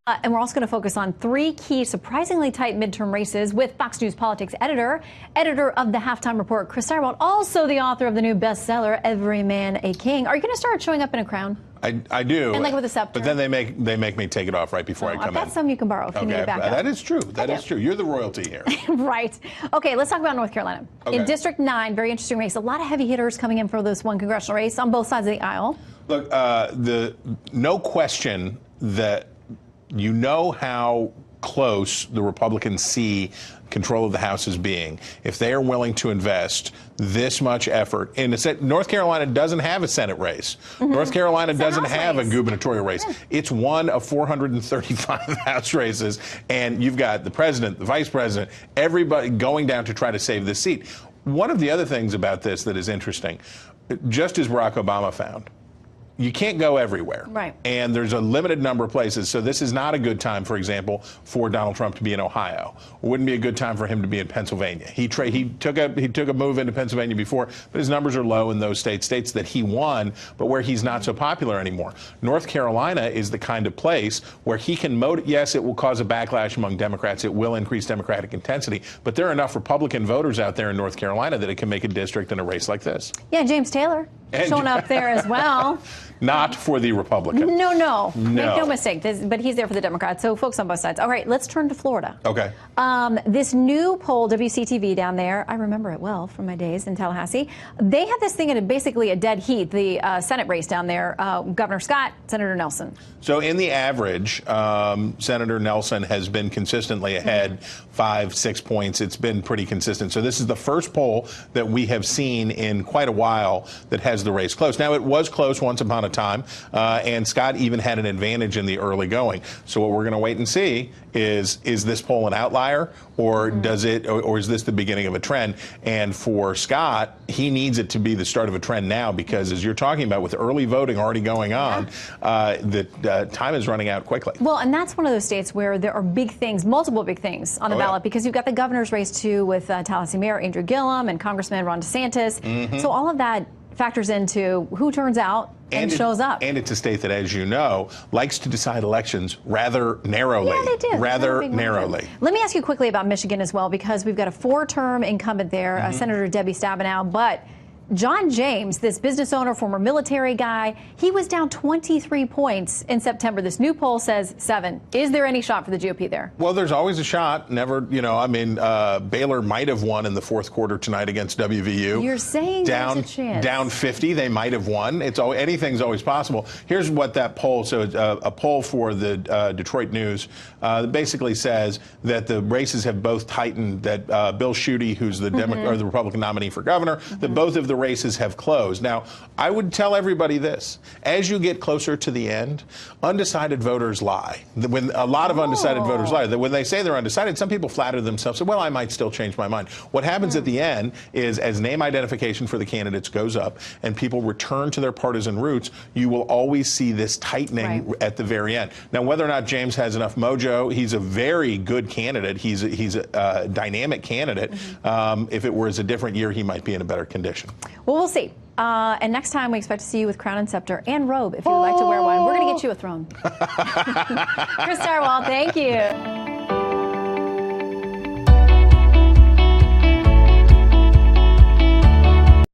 And we're also going to focus on three key, surprisingly tight midterm races with Fox News politics editor of the Halftime Report, Chris Starwalt, also the author of the new bestseller, Every Man a King. Are you going to start showing up in a crown? I do. And like with a scepter. But then they make me take it off right before I come in. I've got some you can borrow if you need it back up. That is true. That is true. You're the royalty here. Right. Okay, let's talk about North Carolina. Okay. In District 9, very interesting race. A lot of heavy hitters coming in for this one congressional race on both sides of the aisle. Look, no question that you know how close the Republicans see control of the House as being. If they are willing to invest this much effort in North Carolina doesn't have a Senate race. North Carolina doesn't have a gubernatorial race. It's one of 435 House races, and you've got the president, the vice president, everybody going down to try to save this seat. One of the other things about this that is interesting, just as Barack Obama found, you can't go everywhere. Right. And there's a limited number of places. So this is not a good time, for example, for Donald Trump to be in Ohio. It wouldn't be a good time for him to be in Pennsylvania. He took a move into Pennsylvania before, but his numbers are low in those states that he won, but where he's not so popular anymore. North Carolina is the kind of place where he can yes, it will cause a backlash among Democrats. It will increase Democratic intensity, but there are enough Republican voters out there in North Carolina that it can make a district in a race like this. Yeah, James Taylor showing up there as well. Not for the Republican. No. Make no mistake. But he's there for the Democrats. So folks on both sides. All right, let's turn to Florida. Okay. This new poll, WCTV down there, I remember it well from my days in Tallahassee. They had this thing in basically a dead heat, the Senate race down there. Governor Scott, Senator Nelson. So in the average, Senator Nelson has been consistently ahead 5-6 points. It's been pretty consistent. So this is the first poll that we have seen in quite a while that has the race close. Now, it was close once upon a time, and Scott even had an advantage in the early going. So what we're going to wait and see is this poll an outlier, or or is this the beginning of a trend? And for Scott, he needs it to be the start of a trend now, because as you're talking about, with early voting already going on, the time is running out quickly. Well, and that's one of those states where there are big things, multiple big things on the ballot, because you've got the governor's race too with Tallahassee Mayor Andrew Gillum and Congressman Ron DeSantis. So all of that factors into who turns out and shows up. And it's a state that, as you know, likes to decide elections rather narrowly. Yeah, they do. Rather narrowly. Let me ask you quickly about Michigan as well, because we've got a 4-term incumbent there, Senator Debbie Stabenow, but John James, this business owner, former military guy, he was down 23 points in September. This new poll says 7. Is there any shot for the GOP there? Well, there's always a shot. Never, Baylor might have won in the fourth quarter tonight against WVU. You're saying there's a chance. Down 50, they might have won. Anything's always possible. Here's what that poll, a poll for the Detroit News, basically says that the races have both tightened, that Bill Schuette, who's the the Republican nominee for governor, that both of the races have closed. Now, I would tell everybody this: as you get closer to the end, undecided voters lie. When a lot of undecided voters lie, that when they say they're undecided, some people flatter themselves, say, well, I might still change my mind. What happens at the end is, as name identification for the candidates goes up and people return to their partisan roots, you will always see this tightening at the very end. Now, whether or not James has enough mojo, he's a very good candidate. He's a dynamic candidate. If it was a different year, he might be in a better condition. Well, we'll see. And next time we expect to see you with crown and scepter and robe if you would like to wear one. We're going to get you a throne. Chris Starwalt, thank you.